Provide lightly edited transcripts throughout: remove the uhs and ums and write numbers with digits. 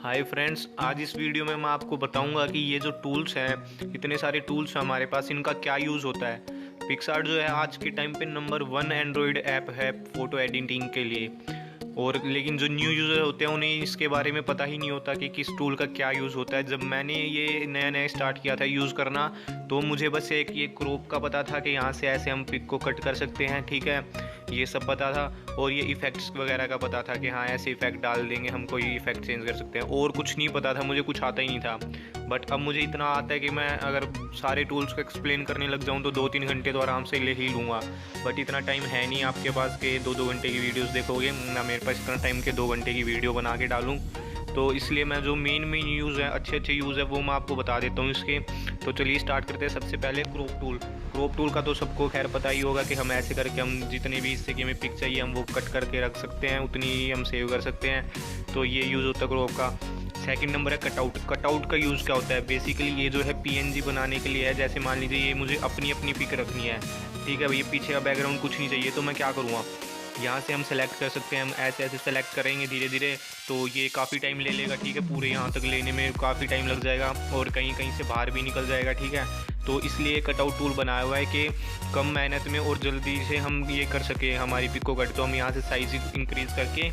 Hi friends, आज इस video में मैं आपको बताऊंगा कि ये जो टूल्स हैं, इतने सारे टूल्स हैं हमारे पास, इनका क्या यूज़ होता है। पिक्सआर्ट जो है आज के टाइम पे नंबर 1 एंड्रॉयड ऐप है फ़ोटो एडिटिंग के लिए। और लेकिन जो न्यू यूज़र होते हैं उन्हें इसके बारे में पता ही नहीं होता कि किस टूल का क्या यूज़ होता है। जब मैंने ये नया नया स्टार्ट किया था यूज़ करना, तो मुझे बस एक ये क्रॉप का पता था कि यहाँ से ऐसे हम पिक को कट कर सकते हैं, ठीक है, ये सब पता था। और ये इफ़ेक्ट्स वगैरह का पता था कि हाँ ऐसे इफ़ेक्ट डाल देंगे, हम कोई इफ़ेक्ट चेंज कर सकते हैं। और कुछ नहीं पता था, मुझे कुछ आता ही नहीं था। बट अब मुझे इतना आता है कि मैं अगर सारे टूल्स को एक्सप्लेन करने लग जाऊँ तो 2-3 घंटे तो आराम से ले ही लूँगा। बट इतना टाइम है नहीं आपके पास कि 2-2 घंटे की वीडियोस देखोगे ना, मेरे पास इतना टाइम के 2 घंटे की वीडियो बना के डालूँ। तो इसलिए मैं जो मेन यूज़ है, अच्छे यूज़ है, वो मैं आपको बता देता हूँ इसके। तो चलिए स्टार्ट करते हैं। सबसे पहले क्रॉप टूल का तो सबको खैर पता ही होगा कि हम ऐसे करके हम जितने भी हिस्से की हमें पिक चाहिए हम वो कट करके रख सकते हैं, उतनी ही हम सेव कर सकते हैं। तो ये यूज़ होता है क्रॉप का। सेकंड नंबर है कटआउट का यूज़ क्या होता है। बेसिकली ये जो है पीएनजी बनाने के लिए है। जैसे मान लीजिए ये मुझे अपनी पिक रखनी है, ठीक है भैया, पीछे का बैकग्राउंड कुछ नहीं चाहिए, तो मैं क्या करूँगा, यहाँ से हम सेलेक्ट कर सकते हैं। हम ऐसे ऐसे सेलेक्ट करेंगे धीरे धीरे, तो ये काफ़ी टाइम ले लेगा, ठीक है, पूरे यहाँ तक लेने में काफ़ी टाइम लग जाएगा और कहीं कहीं से बाहर भी निकल जाएगा, ठीक है। तो इसलिए कटआउट टूल बनाया हुआ है कि कम मेहनत में और जल्दी से हम ये कर सके हमारी पिक को कट। तो हम यहाँ से साइज़ इंक्रीज़ करके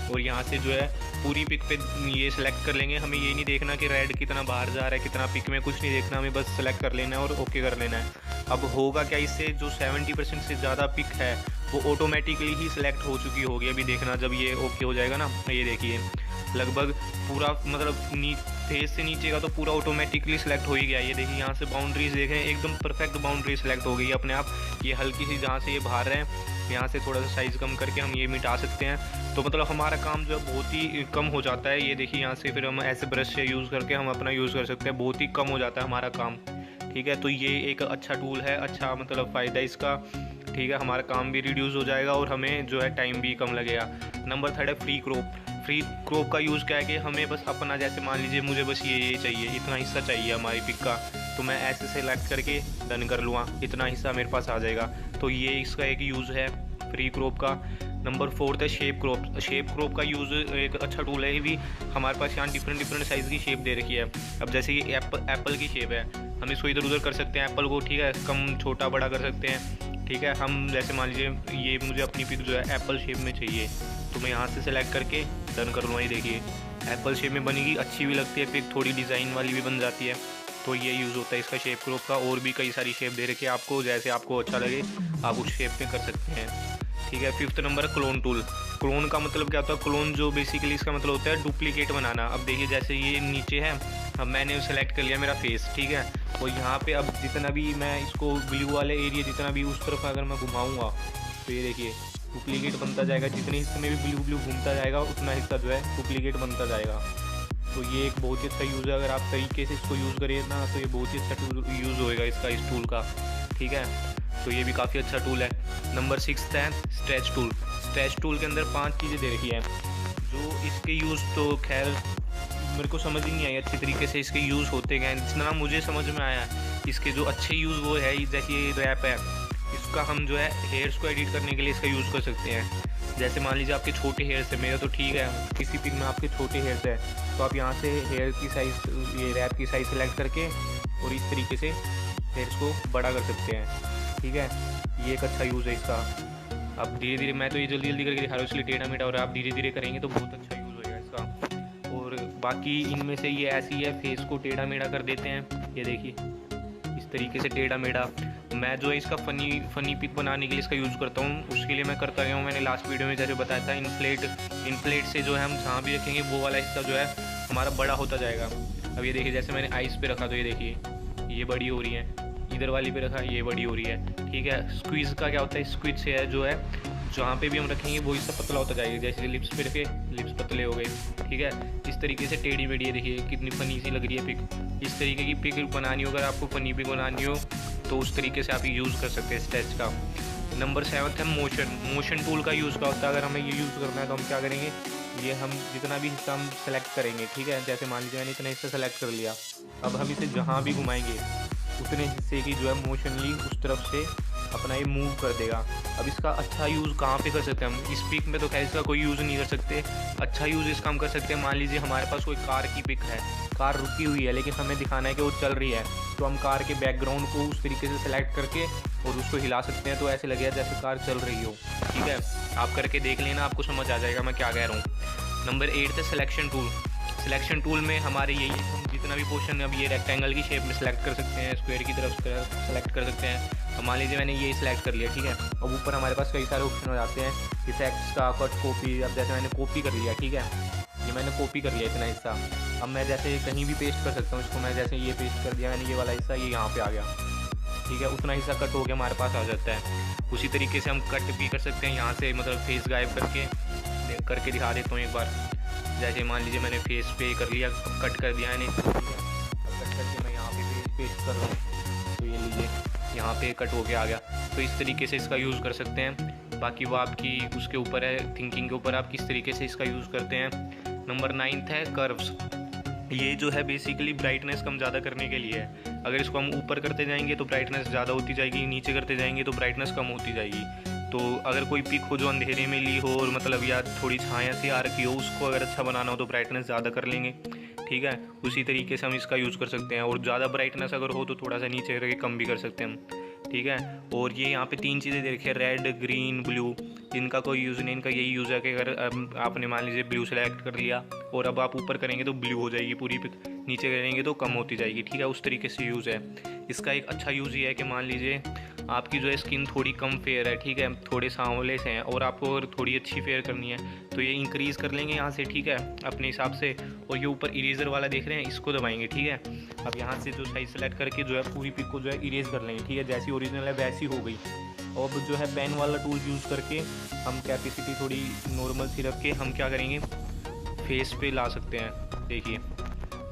और यहाँ से जो है पूरी पिक पे ये सिलेक्ट कर लेंगे। हमें ये नहीं देखना कि रेड कितना बाहर जा रहा है, कितना पिक में, कुछ नहीं देखना, हमें बस सेलेक्ट कर लेना है और ओके कर लेना है। अब होगा क्या, इससे जो 70% से ज़्यादा पिक है वो ऑटोमेटिकली ही सिलेक्ट हो चुकी होगी। अभी देखना जब ये ओके हो जाएगा ना, ये देखिए लगभग पूरा, मतलब फेस से नीचे का तो पूरा ऑटोमेटिकली सिलेक्ट हो ही गया। ये देखिए यहाँ से बाउंड्रीज देखें, एकदम परफेक्ट बाउंड्री सेलेक्ट हो गई अपने आप। ये हल्की सी जहाँ से ये बाहर रहे हैं, यहाँ से थोड़ा सा साइज़ कम करके हम ये मिटा सकते हैं। तो मतलब हमारा काम जो है बहुत ही कम हो जाता है। ये देखिए यहाँ से फिर हम ऐसे ब्रश से यूज़ करके हम अपना यूज़ कर सकते हैं, बहुत ही कम हो जाता है हमारा काम, ठीक है। तो ये एक अच्छा टूल है, अच्छा मतलब फ़ायदा इसका, ठीक है। हमारा काम भी रिड्यूस हो जाएगा और हमें जो है टाइम भी कम लगेगा। नंबर 3 है फ्री क्रॉप का यूज़ क्या है कि हमें बस अपना, जैसे मान लीजिए मुझे बस ये चाहिए, इतना हिस्सा चाहिए हमारी पिक का, तो मैं ऐसे सेलेक्ट करके डन कर लूँगा, इतना हिस्सा मेरे पास आ जाएगा। तो ये इसका एक यूज़ है फ्री क्रॉप का। नंबर 4 है शेप क्रॉप का यूज़ एक अच्छा टूल है। ये भी हमारे पास यहाँ डिफरेंट साइज़ की शेप दे रखी है। अब जैसे ये एप्पल की शेप है, हम इसको इधर उधर कर सकते हैं, एप्पल को, ठीक है, कम छोटा बड़ा कर सकते हैं, ठीक है। हम जैसे मान लीजिए ये मुझे अपनी पिक जो है एप्पल शेप में चाहिए, तो मैं यहाँ से सेलेक्ट करके डन कर लूँगा। ये देखिए एप्पल शेप में बनेगी, अच्छी भी लगती है पिक, थोड़ी डिज़ाइन वाली भी बन जाती है। तो ये यूज़ होता है इसका शेप क्रॉप का। और भी कई सारी शेप दे रखी है आपको, जैसे आपको अच्छा लगे आप उस शेप में कर सकते हैं, ठीक है। 5th नंबर है क्लोन टूल। क्लोन का मतलब क्या होता है, क्लोन जो बेसिकली इसका मतलब होता है डुप्लीकेट बनाना। अब देखिए जैसे ये नीचे है, अब मैंने सेलेक्ट कर लिया मेरा फेस, ठीक है, और यहाँ पे अब जितना भी मैं इसको ब्लू वाले एरिया जितना भी उस तरफ अगर मैं घुमाऊँगा तो ये देखिए डुप्लीकेट बनता जाएगा। जितने हिस्से में भी ब्लू घूमता जाएगा उतना हिस्सा जो है डुप्लीकेट बनता जाएगा। तो ये एक बहुत ही अच्छा यूज़ है। अगर आप तरीके से इसको यूज़ करिए ना तो ये बहुत ही अच्छा यूज़ होएगा इसका, इस टूल का, ठीक है। तो ये भी काफ़ी अच्छा टूल है। नंबर 6 है स्ट्रेच टूल के अंदर 5 चीज़ें दे रखी है। जो इसके यूज़ तो खैर मेरे को समझ ही नहीं आई अच्छी तरीके से इसके यूज़ होते गए। जितना मुझे समझ में आया इसके जो अच्छे यूज़ वो है, जैसे ये रैप है, इसका हम जो है हेयर्स को एडिट करने के लिए इसका यूज़ कर सकते हैं। जैसे मान लीजिए आपके छोटे हेयर्स है, मेरा तो ठीक है, किसी पिक में आपके छोटे हेयर्स है, तो आप यहाँ से हेयर की साइज़, ये रैप की साइज़ सेलेक्ट करके और इस तरीके से हेयर्स को बड़ा कर सकते हैं, ठीक है। ये एक अच्छा यूज़ है इसका। अब धीरे धीरे, मैं तो ये जल्दी करके दिखा रहा हूँ इसलिए टेढ़ा मेढ़ा, और आप धीरे धीरे करेंगे तो बहुत अच्छा यूज़ होगा इसका। और बाकी इनमें से ये ऐसी है, फेस को टेढ़ा मेढ़ा कर देते हैं, ये देखिए इस तरीके से टेढ़ा मेढ़ा। मैं जो है इसका फ़नी पिक बनाने के लिए इसका यूज़ करता हूँ। उसके लिए मैं करता हूँ, मैंने लास्ट वीडियो में जैसे बताया था, इनफ्लेट से जो है हम जहाँ भी रखेंगे वो वाला हिस्सा जो है हमारा बड़ा होता जाएगा। अब ये देखिए जैसे मैंने आइस पे रखा तो ये देखिए ये बड़ी हो रही है, इधर वाली पे रखा ये बड़ी हो रही है, ठीक है। स्क्वीज़ का क्या होता है, स्क्वीज से है जो है जहाँ पे भी हम रखेंगे वो हिस्सा पतला होता जाएगा। जैसे लिप्स पे रखे, लिप्स पतले हो गए, ठीक है। इस तरीके से टेढ़ी मेढ़ी है, देखिए कितनी फ़नी सी लग रही है पिक। इस तरीके की पिक बनानी हो, अगर आपको फ़नी पिक बनानी हो तो उस तरीके से आप यूज़ कर सकते हैं स्ट्रेच का। नंबर 7 है मोशन टूल का यूज़ का होता है। अगर हमें ये यूज़ करना है तो हम क्या करेंगे, ये हम जितना भी हिस्सा हम सेलेक्ट करेंगे, ठीक है, जैसे मान लीजिए मैंने इतना हिस्सा सेलेक्ट कर लिया, अब हम इसे जहाँ भी घुमाएंगे उतने हिस्से की जो है मोशनली उस तरफ से अपना ये मूव कर देगा। अब इसका अच्छा यूज़ कहाँ पे कर सकते हैं हम? इस पिक में तो खैर इसका कोई यूज़ नहीं कर सकते। अच्छा यूज़ इसका हम कर सकते हैं, मान लीजिए हमारे पास कोई कार की पिक है, कार रुकी हुई है लेकिन हमें दिखाना है कि वो चल रही है, तो हम कार के बैकग्राउंड को उस तरीके से सिलेक्ट करके और उसको हिला सकते हैं, तो ऐसे लगेगा जैसे कार चल रही हो। ठीक है, आप करके देख लेना, आपको समझ आ जाएगा मैं क्या कह रहा हूँ। नंबर 8 है सिलेक्शन टूल। सिलेक्शन टूल में हमारे यही है, हम जितना भी पोर्शन अब ये रेक्टेंगल की शेप में सेलेक्ट कर सकते हैं, स्क्वायर की तरफ सेलेक्ट कर सकते हैं। अब मान लीजिए मैंने ये सिलेक्ट कर लिया, ठीक है। अब ऊपर हमारे पास कई सारे ऑप्शन हो जाते हैं, इफेक्ट्स का, कट, कॉपी। अब जैसे मैंने कॉपी कर लिया, ठीक है, ये मैंने कॉपी कर लिया इतना हिस्सा। अब मैं जैसे कहीं भी पेस्ट कर सकता हूँ इसको, मैं जैसे ये पेस्ट कर दिया मैंने, ये वाला हिस्सा ये यहाँ पे आ गया, ठीक है। उतना हिस्सा कट हो गया हमारे पास आ जाता है। उसी तरीके से हम कट भी कर सकते हैं यहाँ से, मतलब फेस गायब करके दिखा देता हूँ एक बार। जैसे मान लीजिए मैंने फेस पे कर लिया, कट कर दिया मैंने, कट करके मैं यहाँ पे पेस्ट कर रहा हूँ, तो ये लीजिए यहाँ पे कट हो के आ गया। तो इस तरीके से इसका यूज़ कर सकते हैं। बाकी वो आपकी उसके ऊपर है, थिंकिंग के ऊपर, आप किस तरीके से इसका यूज़ करते हैं। नंबर 9 है कर्व्स। ये जो है बेसिकली ब्राइटनेस कम ज़्यादा करने के लिए है। अगर इसको हम ऊपर करते जाएंगे तो ब्राइटनेस ज़्यादा होती जाएगी, नीचे करते जाएंगे तो ब्राइटनेस कम होती जाएगी। तो अगर कोई पिक हो जो अंधेरे में ली हो और मतलब या थोड़ी छाया सी आ रखी हो, उसको अगर अच्छा बनाना हो तो ब्राइटनेस ज़्यादा कर लेंगे, ठीक है। उसी तरीके से हम इसका यूज़ कर सकते हैं। और ज़्यादा ब्राइटनेस अगर हो तो थोड़ा सा नीचे करके कम भी कर सकते हैं हम, ठीक है। और ये यहाँ पे 3 चीज़ें दे रखी है, रेड, ग्रीन, ब्लू। इनका कोई यूज़ नहीं, इनका यही यूज़ है कि अगर आपने मान लीजिए ब्लू सेलेक्ट कर लिया और अब आप ऊपर करेंगे तो ब्लू हो जाएगी पूरी पिक, नीचे करेंगे तो कम होती जाएगी, ठीक है। उस तरीके से यूज़ है इसका। एक अच्छा यूज़ ये है कि मान लीजिए आपकी जो है स्किन थोड़ी कम फेयर है, ठीक है, थोड़े सांवले से हैं, और आपको अगर थोड़ी अच्छी फेयर करनी है तो ये इंक्रीज़ कर लेंगे यहाँ से, ठीक है, अपने हिसाब से। और ये ऊपर इरेज़र वाला देख रहे हैं, इसको दबाएंगे, ठीक है। अब यहाँ से जो साइज सेलेक्ट करके जो है पूरी पिक को जो है इरेज़ कर लेंगे, ठीक है, जैसी ओरिजिनल है वैसी हो गई। और अब जो है पेन वाला टूल यूज़ करके हम कैपेसिटी थोड़ी नॉर्मल सी रख के हम क्या करेंगे, फेस पे ला सकते हैं। देखिए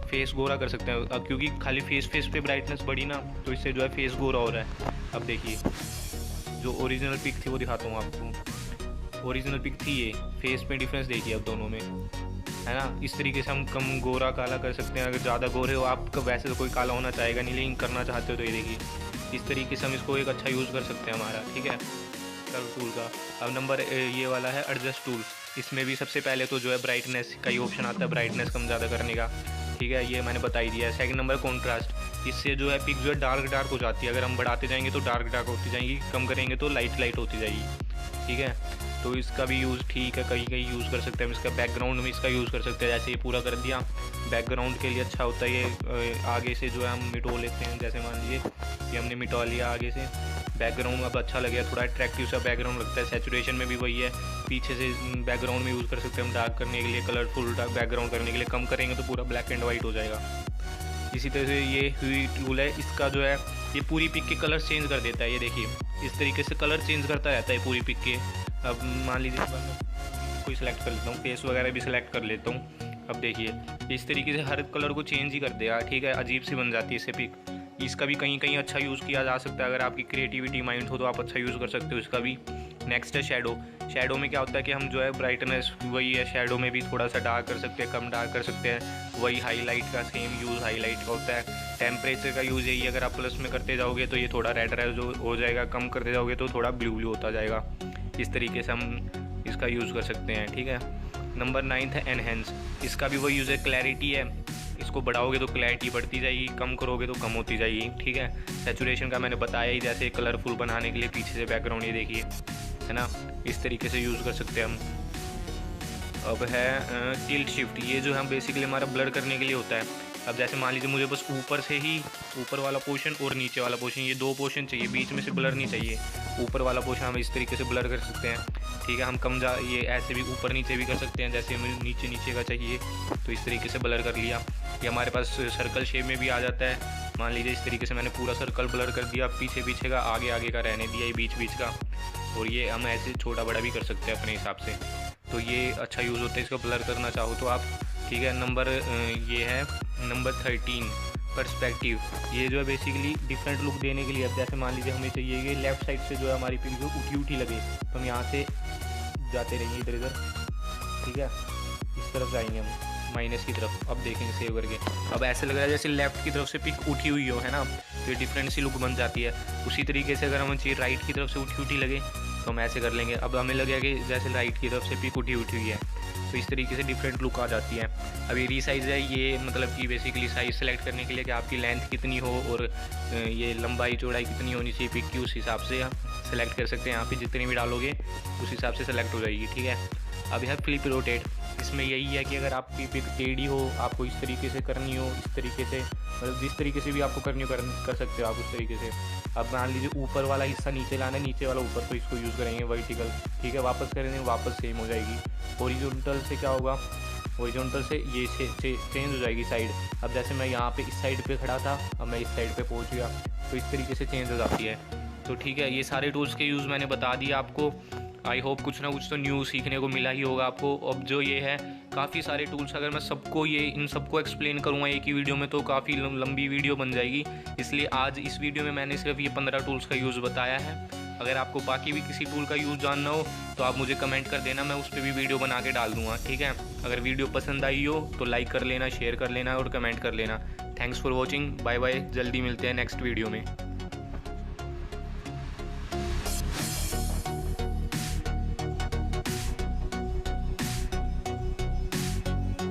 फेस गोरा कर सकते हैं, अब क्योंकि खाली फेस पे ब्राइटनेस बढ़ी ना, तो इससे जो है फेस गोरा हो रहा है। अब देखिए जो ओरिजिनल पिक थी वो दिखाता हूँ आपको। ओरिजिनल पिक थी ये, फेस में डिफरेंस देखिए अब दोनों में, है ना। इस तरीके से हम कम गोरा काला कर सकते हैं। अगर ज़्यादा गोरे हो आप, वैसे तो कोई काला होना चाहेगा नहीं, लेकिन करना चाहते हो तो ये देखिए इस तरीके से हम इसको एक अच्छा यूज़ कर सकते हैं हमारा, ठीक है, कर्व टूल का। अब नंबर ये वाला है एडजस्ट टूल। इसमें भी सबसे पहले तो जो है ब्राइटनेस का ही ऑप्शन आता है, ब्राइटनेस कम ज़्यादा करने का, ठीक है, ये मैंने बता ही दिया है। Second number contrast. इससे जो है पिक जो है डार्क हो जाती है, अगर हम बढ़ाते जाएंगे तो डार्क होती जाएगी, कम करेंगे तो लाइट होती जाएगी, ठीक है। तो इसका भी यूज़ ठीक है, कहीं यूज़ कर सकते हैं हम इसका। बैकग्राउंड में इसका यूज़ कर सकते हैं, जैसे ये पूरा कर दिया, बैकग्राउंड के लिए अच्छा होता है ये। आगे से जो है हम मिटो लेते हैं, जैसे मान लीजिए ये हमने मिटवा लिया आगे से, बैकग्राउंड अब अच्छा लगे, थोड़ा अट्रैक्टिव सा बैकग्राउंड लगता है। सैचुरेशन में भी वही है, पीछे से बैकग्राउंड में यूज़ कर सकते हैं हम डार्क करने के लिए, कलरफुल बैकग्राउंड करने के लिए। कम करेंगे तो पूरा ब्लैक एंड वाइट हो जाएगा। इसी तरह से ये हुई टूल है, इसका जो है ये पूरी पिक के कलर चेंज कर देता है। ये देखिए इस तरीके से कलर चेंज करता रहता है पूरी पिक के। अब मान लीजिए कोई सिलेक्ट कर लेता हूँ, फेस वगैरह भी सिलेक्ट कर लेता हूँ। अब देखिए इस तरीके से हर कलर को चेंज ही कर देगा, ठीक है, अजीब सी बन जाती है इससे पिक। इसका भी कहीं अच्छा यूज़ किया जा सकता है, अगर आपकी क्रिएटिविटी माइंड हो तो आप अच्छा यूज़ कर सकते हो इसका भी। नेक्स्ट है शैडो। शैडो में क्या होता है कि हम जो है ब्राइटनेस वही है, शैडो में भी थोड़ा सा डार्क कर सकते हैं, कम डार्क कर सकते हैं। वही हाईलाइट का सेम यूज़ हाईलाइट का होता है। टेम्परेचर का यूज़ यही, अगर आप प्लस में करते जाओगे तो ये थोड़ा रेड हो जाएगा, कम करते जाओगे तो थोड़ा ब्लू होता जाएगा। इस तरीके से हम इसका यूज़ कर सकते हैं, ठीक है। नंबर 9 है एनहेंस। इसका भी वही यूज़ है, क्लैरिटी है, इसको बढ़ाओगे तो क्लैरिटी बढ़ती जाएगी, कम करोगे तो कम होती जाएगी, ठीक है। सैचुरेशन का मैंने बताया ही, जैसे कलरफुल बनाने के लिए पीछे से बैकग्राउंड ये देखिए, है ना, इस तरीके से यूज़ कर सकते हैं हम। अब है टिल्ट शिफ्ट। ये जो है बेसिकली हमारा ब्लर करने के लिए होता है। अब जैसे मान लीजिए मुझे बस ऊपर से ही ऊपर वाला पोर्शन और नीचे वाला पोर्शन, ये 2 पोर्शन चाहिए, बीच में से ब्लर नहीं चाहिए। ऊपर वाला पोर्शन हम इस तरीके से ब्लर कर सकते हैं, ठीक है। हम ये ऐसे भी ऊपर नीचे भी कर सकते हैं, जैसे हमें नीचे का चाहिए तो इस तरीके से ब्लर कर लिया। ये हमारे पास सर्कल शेप में भी आ जाता है। मान लीजिए इस तरीके से मैंने पूरा सर्कल ब्लर कर दिया, पीछे का आगे का रहने दिया, ये बीच का, और ये हम ऐसे छोटा बड़ा भी कर सकते हैं अपने हिसाब से। तो ये अच्छा यूज़ होता है इसको ब्लर करना चाहो तो आप, ठीक है। ये है नंबर 13 पर्सपेक्टिव। ये जो है बेसिकली डिफरेंट लुक देने के लिए, अब जैसे मान लीजिए हमें चाहिए कि लेफ्ट साइड से जो है हमारी पिक जो उठी लगे, तो हम यहाँ से जाते रहेंगे इधर, ठीक है, इस तरफ जाएंगे हम माइनस की तरफ। अब देखेंगे सेव करके, अब ऐसे लग रहा है जैसे लेफ्ट की तरफ से पिक उठी हुई हो, है ना। तो ये डिफरेंट सी लुक बन जाती है। उसी तरीके से अगर हमें चाहिए राइट की तरफ से उठी उठी लगे तो हम ऐसे कर लेंगे। अब हमें लगेगा कि जैसे राइट की तरफ से पिक उठी उठी हुई है, तो इस तरीके से डिफरेंट लुक आ जाती है। अब ये रीसाइज़ है, ये मतलब कि बेसिकली साइज़ सेलेक्ट करने के लिए कि आपकी लेंथ कितनी हो और ये लंबाई चौड़ाई कितनी होनी चाहिए पिक की, उस हिसाब से आप सेलेक्ट कर सकते हैं। यहाँ पे जितनी भी डालोगे उस हिसाब से सेलेक्ट हो जाएगी, ठीक है। अब है फ्लिप रोटेट, इसमें यही है कि अगर आपकी पिक टेढ़ी हो, आपको इस तरीके से करनी हो, इस तरीके से मतलब जिस तरीके से भी आपको करनी हो कर सकते हो आप उस तरीके से। अब मान लीजिए ऊपर वाला हिस्सा नीचे लाना है, नीचे वाला ऊपर, तो इसको यूज़ करेंगे वर्टिकल, ठीक है। वापस करेंगे, वापस सेम हो जाएगी। हॉरिजॉन्टल से क्या होगा, हॉरिजॉन्टल से ये चेंज हो जाएगी साइड। अब जैसे मैं यहाँ पे इस साइड पे खड़ा था, अब मैं इस साइड पे पहुँच गया, तो इस तरीके से चेंज हो जाती है। तो ठीक है, ये सारे टूल्स के यूज़ मैंने बता दिया आपको। आई होप कुछ ना कुछ तो न्यू सीखने को मिला ही होगा आपको। अब जो ये है काफ़ी सारे टूल्स, अगर मैं सबको इन सबको एक्सप्लेन करूँगा एक ही वीडियो में तो काफ़ी लंबी वीडियो बन जाएगी। इसलिए आज इस वीडियो में मैंने सिर्फ ये 15 टूल्स का यूज़ बताया है। अगर आपको बाकी भी किसी टूल का यूज़ जानना हो तो आप मुझे कमेंट कर देना, मैं उस पर भी वीडियो बना के डाल दूँगा, ठीक है। अगर वीडियो पसंद आई हो तो लाइक कर लेना, शेयर कर लेना और कमेंट कर लेना। Thanks for watching, bye bye, जल्दी मिलते हैं नेक्स्ट वीडियो में।